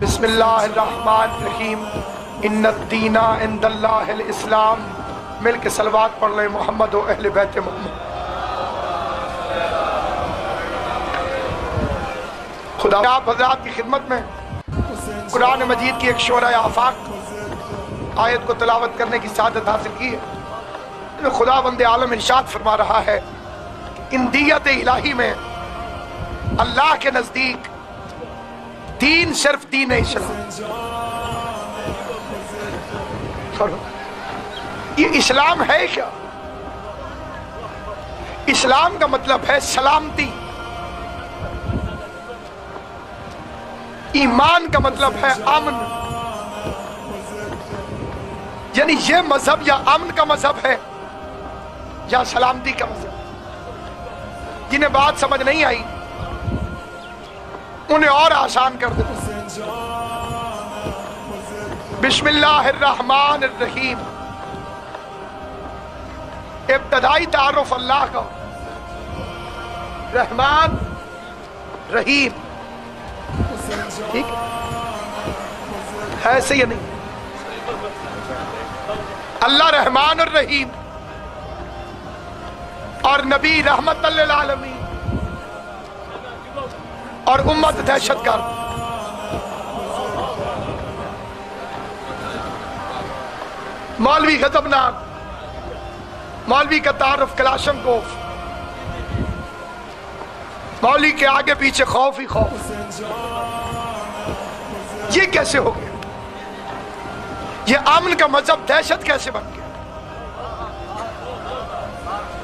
بسم اللہ الرحمن الرحیم ان الدین عند اللہ الاسلام۔ مل کے صلوات پڑھ لیں محمد و اہل بیت محمد۔ خدا آپ حضرات کی خدمت میں قرآن مجید کی ایک شورۂ آفاق آیت کو تلاوت کرنے کی سعادت حاصل کی ہے۔ خدا بند عالم ارشاد فرما رہا ہے ان دیت الہی میں اللہ کے نزدیک دین صرف دین اسلام۔ یہ اسلام ہے کیا؟ اسلام کا مطلب ہے سلامتی، ایمان کا مطلب ہے امن، یعنی یہ مذہب یا امن کا مذہب ہے یا سلامتی کا مذہب۔ جنہیں بات سمجھ نہیں آئی انہیں اور آسان کر دیں۔ بسم اللہ الرحمن الرحیم، ابتدائی تعارف اللہ کا، رحمان رحیم، ٹھیک ہے ایسے ہی نہیں؟ اللہ رحمان الرحیم اور نبی رحمت للعالمین اور امت دہشت گرد۔ مولوی غضبناک، مولوی کا تعارف کلاشنکوف، مولوی کے آگے پیچھے خوف ہی خوف۔ یہ کیسے ہو گیا؟ یہ امن کا مذہب دہشت کیسے بن گیا؟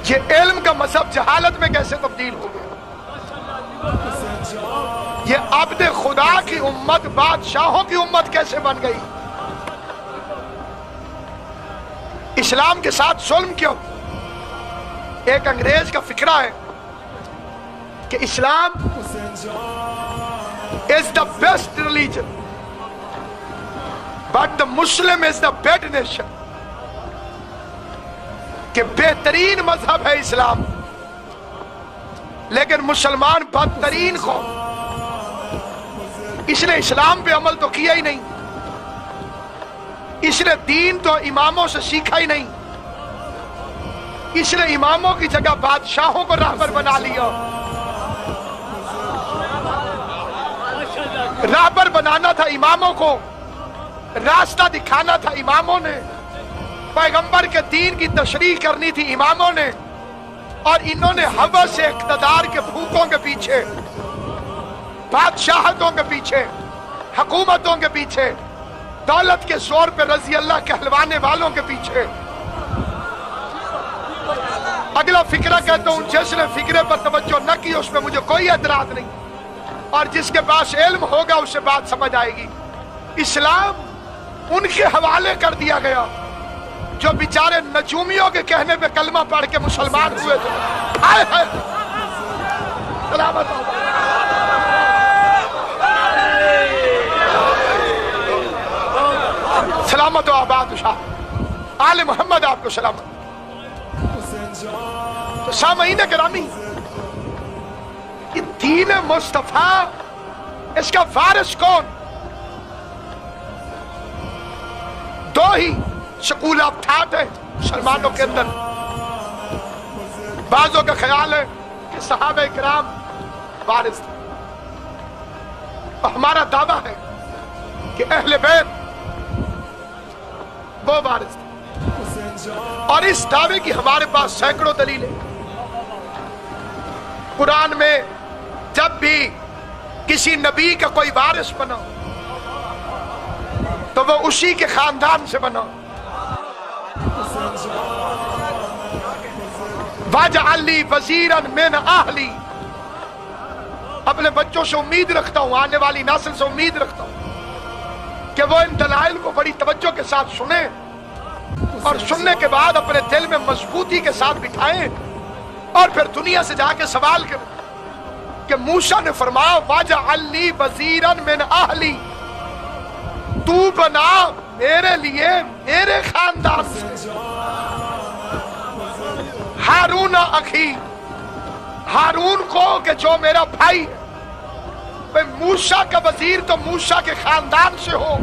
یہ علم کا مذہب جہالت میں کیسے تبدیل ہو گیا؟ یہ عبد خدا کی امت بادشاہوں کی امت کیسے بن گئی؟ اسلام کے ساتھ ظلم کیوں؟ ایک انگریز کا فکرہ ہے کہ اسلام is the best religion but the Muslim is the bad nation، کہ بہترین مذہب ہے اسلام لیکن مسلمان بدترین قوم۔ اس نے اسلام پہ عمل تو کیا ہی نہیں، اس نے دین تو اماموں سے سیکھا ہی نہیں، اس نے اماموں کی جگہ بادشاہوں کو راہبر بنا لیا۔ راہبر بنانا تھا اماموں کو، راستہ دکھانا تھا اماموں نے، پیغمبر کے دین کی تشریح کرنی تھی اماموں نے، اور انہوں نے ہوس سے اقتدار کے بھوکوں کے پیچھے، بادشاہتوں کے پیچھے، حکومتوں کے پیچھے، دولت کے زور پہ رضی اللہ کہلوانے والوں کے پیچھے۔ اگلا فکرہ کہتا ہوں جس نے فکرے پر توجہ نہ کی اس میں مجھے کوئی اعتراض نہیں، اور جس کے پاس علم ہوگا اسے بات سمجھ آئے گی۔ اسلام ان کے حوالے کر دیا گیا جو بیچارے نجومیوں کے کہنے پہ کلمہ پڑھ کے مسلمان ہوئے تھے۔ آئے ہائے سلامت ہو، سلامت و آباد شاہ آل محمد، آپ کو سلامت۔ تو سامعین گرامی، یہ دین مصطفیٰ، اس کا وارث کون؟ دو ہی سکول آف تھاٹ ہے مسلمانوں کے اندر۔ بعضوں کا خیال ہے کہ صحابہ کرام وارث تھے، اور ہمارا دعویٰ ہے کہ اہل بیت وہ وارث تھے، اور اس دعوے کی ہمارے پاس سینکڑوں دلیلیں۔ قرآن میں جب بھی کسی نبی کا کوئی وارث بنا تو وہ اسی کے خاندان سے بنا۔ وَاجْعَلْ لِي وَزِيرًا مِنْ أَهْلِي، اپنے بچوں سے امید رکھتا ہوں، آنے والی نسل سے امید رکھتا ہوں کہ وہ ان دلائل کو بڑی توجہ کے ساتھ سنیں، اور سننے کے بعد اپنے دل میں مضبوطی کے ساتھ بٹھائیں، اور پھر دنیا سے جا کے سوال کریں کہ موسیٰ نے فرمایا وَاجْعَلْ لِي وَزِيرًا مِنْ أَهْلِي، تو بنا میرے لیے میرے خاندان سے ہارون اخی، ہارون کو کہ جو میرا بھائی ہے، بھئی موسیٰ کا وزیر تو موسیٰ کے خاندان سے ہو،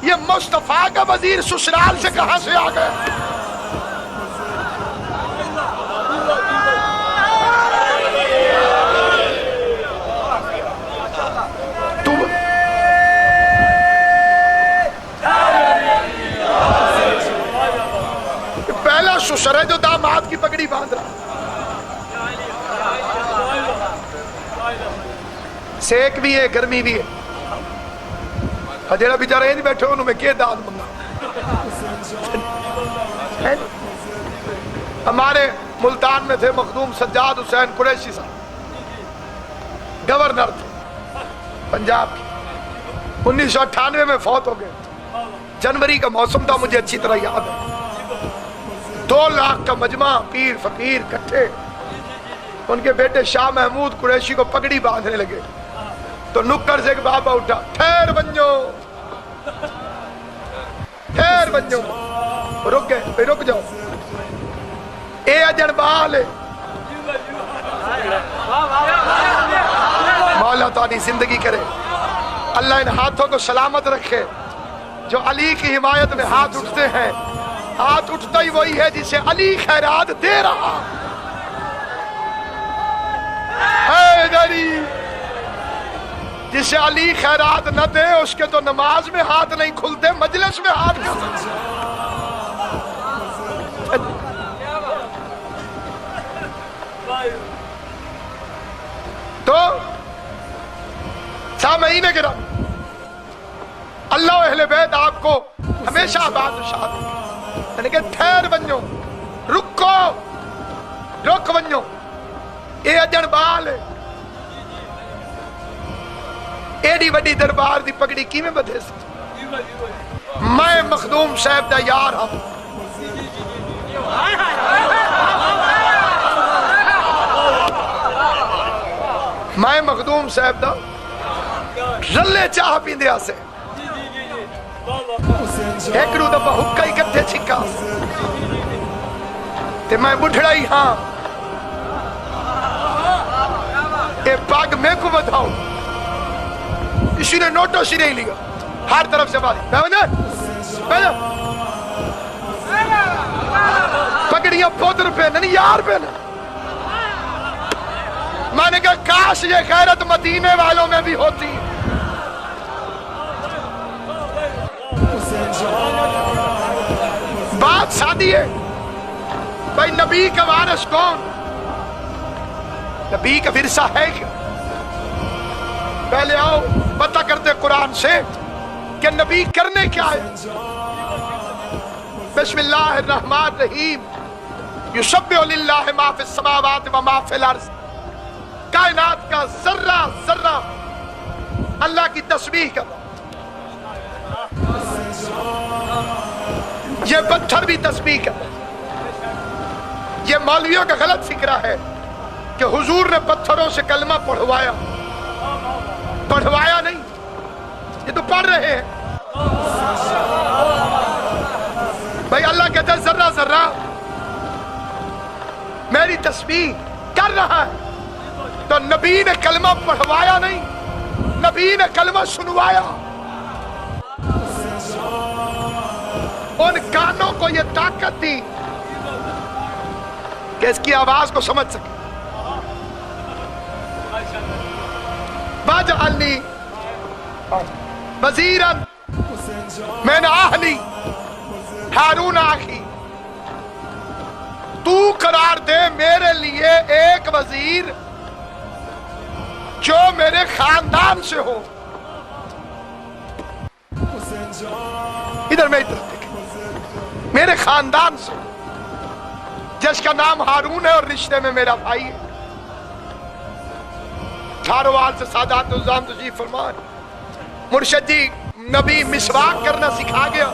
یہ مصطفیٰ کا وزیر سسرال سے کہاں سے آ گئے؟ پہلا سسر ہے جو داماد کی پگڑی باندھ رہا، سیک بھی ہے گرمی بھی ہے، جڑا بیچارہ یہ نہیں بیٹھے انہوں میں کیا داد منگا۔ ہمارے ملتان میں تھے مخدوم سجاد حسین قریشی صاحب، گورنر تھے پنجاب کی، 1998 میں فوت ہو گئے، جنوری کا موسم تھا، مجھے اچھی طرح یاد ہے، 2 لاکھ کا مجمع پیر فقیر کٹھے، ان کے بیٹے شاہ محمود قریشی کو پگڑی باندھنے لگے تو نکڑ سے ایک بابا اٹھا، ٹھہر بنجو ٹھہر بنجو، رک گئے، رک جاؤ، اے اجن بال ہے، مولا تعالی زندگی کرے، اللہ ان ہاتھوں کو سلامت رکھے جو علی کی حمایت میں ہاتھ اٹھتے ہیں، ہاتھ اٹھتا ہی وہی ہے جسے علی خیرات دے رہا، حیدری جسے علی خیرات نہ دے اس کے تو نماز میں ہاتھ نہیں کھلتے، مجلس میں ہاتھ کھلتے۔ تو سامعین کرام، اللہ و اہل بیت آپ کو ہمیشہ آباد و شاد رکھے، یعنی کہ ٹھہر بنجو، رکو، رک بنجو، اے اجن بال ہے، ایڈی وڈی دربار دی پگڑی کی میں بدھے سکتے، میں مخدوم صاحب دا یار ہوں، میں مخدوم صاحب دا رلے چاہ پیندے آسے، ایک رو دبا حکا ہی کٹھے چھکا تے میں بڑھڑا ہی ہاں، اے پاگ میں کو بدھاؤ، کسی نے نوٹس ہی نہیں لیا، ہر طرف سے باری بیٹھا پگڑیاں پودر پہ نہیں یار پہ نا، میں نے کہا کاش یہ غیرت مدینے والوں میں بھی ہوتی، بات سادی ہے، بھائی نبی کا وارث کون؟ نبی کا ورثہ ہے کیا؟ پہلے آؤ پتہ کرتے قرآن سے کہ نبی کرنے کیا ہے۔ بسم اللہ الرحمن الرحیم، یسبح للہ ما فی السماوات و ما فی الارض، کائنات کا ذرہ ذرہ اللہ کی تسبیح کرتا، یہ پتھر بھی تسبیح کرتا۔ یہ مولویوں کا غلط فکرہ ہے کہ حضور نے پتھروں سے کلمہ پڑھوایا، پڑھوایا نہیں، یہ تو پڑھ رہے ہیں۔ بھائی اللہ کہتا ہے ذرہ ذرہ میری تسبیح کر رہا ہے، تو نبی نے کلمہ پڑھوایا نہیں، نبی نے کلمہ سنوایا۔ ان کانوں کو یہ طاقت دی کہ اس کی آواز کو سمجھ سکے۔ واجعلنی وزیرا من اہلی ہارون اخی، تو قرار دے میرے لیے ایک وزیر جو میرے خاندان سے ہو۔ ادھر میں ادھر دیکھ، میرے خاندان سے، جس کا نام ہارون ہے اور رشتے میں میرا بھائی ہے۔ کھاروال سے سادات نظام تشریف فرمان، مرشد جی نبی مسواک کرنا سکھا گیا،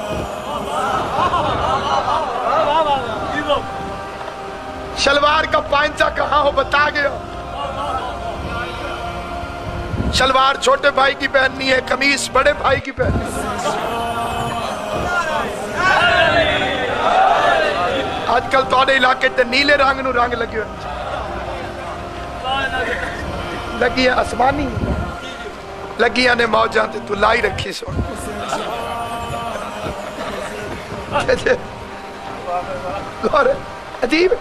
شلوار کا پائنچہ کہاں ہو بتا گیا، شلوار چھوٹے بھائی کی پہننی ہے، قمیص بڑے بھائی کی پہننی ہے۔ آج کل توڑے علاقے تے نیلے رنگ نو رنگ لگے ہوئے، لگی ہے آسمانی۔ لگیاں نے موجاں تے تو لائی رکھی سو اور عجیب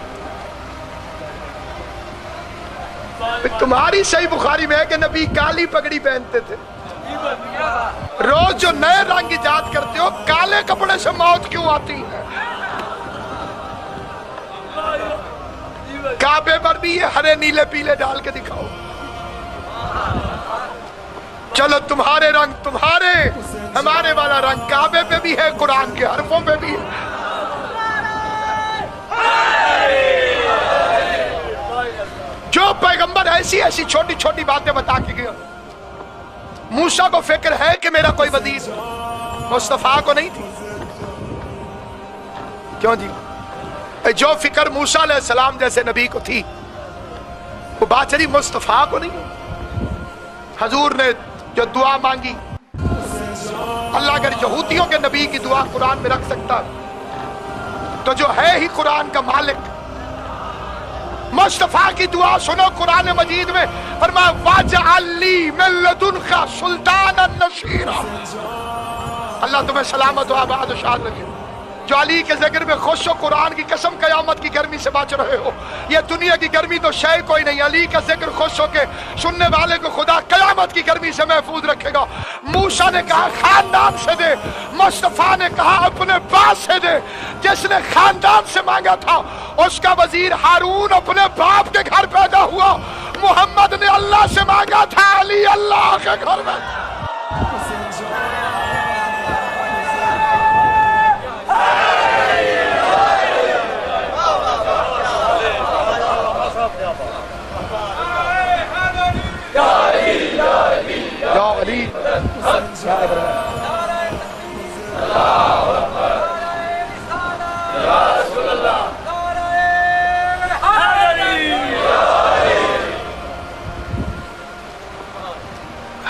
تمہاری صحیح بخاری میں ہے کہ نبی کالی پگڑی پہنتے تھے. روز جو نئے رنگ ایجاد کرتے ہو کالے کپڑے سے موت کیوں آتی ہے؟ کعبے پر بھی یہ ہرے نیلے پیلے ڈال کے دکھاؤ. چلو تمہارے رنگ تمہارے، ہمارے والا رنگ کعبے پہ بھی ہے، قرآن کے حرفوں پہ بھی ہے. جو پیغمبر ایسی ایسی چھوٹی چھوٹی باتیں بتا کے گیا. موسیٰ کو فکر ہے کہ میرا کوئی وزیر، مصطفیٰ کو نہیں تھی. کیوں جی؟ جو فکر موسیٰ علیہ السلام جیسے نبی کو تھی وہ بات چلی مصطفیٰ کو نہیں. حضور نے جو دعا مانگی، اللہ اگر یہودیوں کے نبی کی دعا قرآن میں رکھ سکتا تو جو ہے ہی قرآن کا مالک، مصطفیٰ کی دعا سنو. قرآن مجید میں فرمایا وَاجْعَلْ لِي مِن لَدُنْكَ سُلْطَانًا نَصِيرًا. اللہ تمہیں سلامت و آباد و شاد رکھے. جو علی کے ذکر میں خوش ہو، قرآن کی قسم قیامت کی گرمی سے بچ رہے ہو. یہ دنیا کی گرمی تو شے کوئی نہیں. علی کا ذکر خوش ہو کے سننے والے کو خدا قیامت کی گرمی سے محفوظ رکھے گا. موسیٰ نے کہا خاندان سے دے، مصطفیٰ نے کہا اپنے باپ سے دے. جس نے خاندان سے مانگا تھا اس کا وزیر ہارون اپنے باپ کے گھر پیدا ہوا. محمد نے اللہ سے مانگا تھا، علی اللہ کے گھر میں.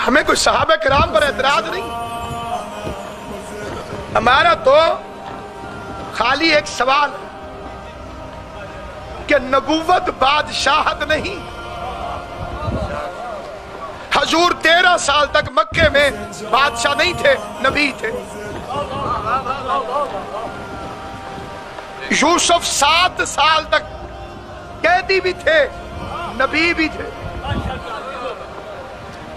ہمیں کوئی صحابہ کرام پر اعتراض نہیں. ہمارا تو خالی ایک سوال کہ نبوت بادشاہت نہیں. حضور 13 سال تک مکے میں بادشاہ نہیں تھے، نبی تھے. یوسف 7 سال تک قیدی بھی تھے، نبی بھی تھے.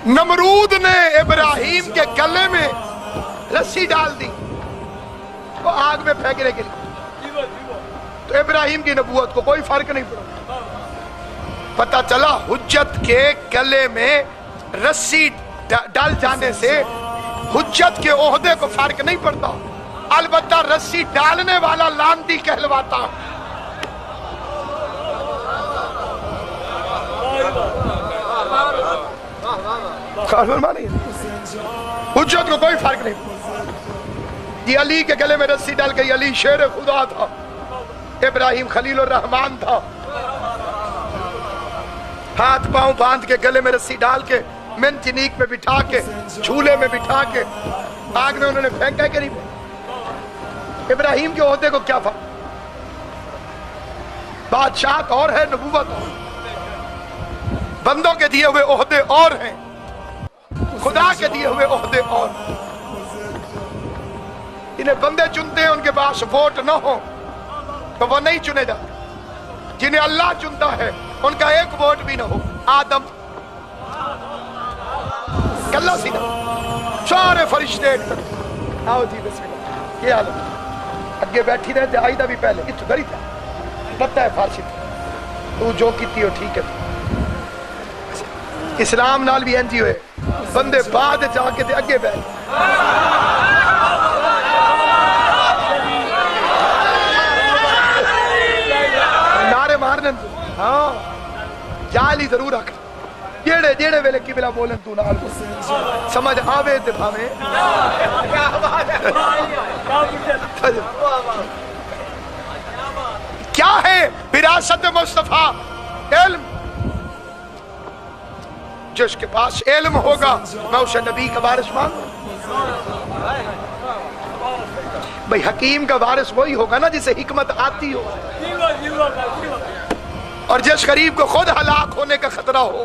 نمرود نے ابراہیم کے گلے میں رسی ڈال دی وہ آگ میں پھینکنے کے لیے، تو ابراہیم کی نبوت کو کوئی فرق نہیں پڑا. پتہ چلا حجت کے گلے میں رسی ڈال جانے سے حجت کے عہدے کو فرق نہیں پڑتا، البتہ رسی ڈالنے والا لاندی کہلواتا. حجت کو کوئی فرق نہیں پڑتا. یہ علی کے گلے میں رسی ڈال گئی، علی شیر خدا تھا، ابراہیم خلیل الرحمن تھا. ہاتھ پاؤں باندھ کے گلے میں رسی ڈال کے منجنیک میں بٹھا کے جھولے میں بٹھا کے آگ میں انہوں نے پھینکا کہ نہیں پھینکا. ابراہیم کے عہدے کو کیا فرق؟ بادشاہت اور ہے، نبوت اور. بندوں کے دیے ہوئے عہدے اور ہیں، خدا کے دیے ہوئے عہدے اور. انہیں بندے چنتے ہیں، ان کے پاس ووٹ نہ ہو تو وہ نہیں چنے جاتے. جنہیں اللہ چنتا ہے ان کا ایک ووٹ بھی نہ ہو. آدم کلا سی نا سارے فرشتے ایک طرف. آؤ جی بسم اللہ. یہ عالم اگے بیٹھی رہتے، آئیدہ بھی پہلے اتو دری تھا، پتہ ہے فارسی تھا. تو جو کیتی ہو ٹھیک ہے. اسلام نال بھی انجی ہوئے بندے بعد جا کے دے اگے بیٹھ. نعرے مارنے ہاں جالی ضرور رکھ. جیڑے جیڑے ویلے قبلہ بولن تو نال سمجھ آوے تے بھاویں. کیا ہے وراثت مصطفیٰ؟ علم. جس کے پاس علم ہوگا میں اسے نبی کا وارث مانوں. بھئی حکیم کا وارث وہی ہوگا نا جسے حکمت آتی ہو، اور جس غریب کو خود ہلاک ہونے کا خطرہ ہو.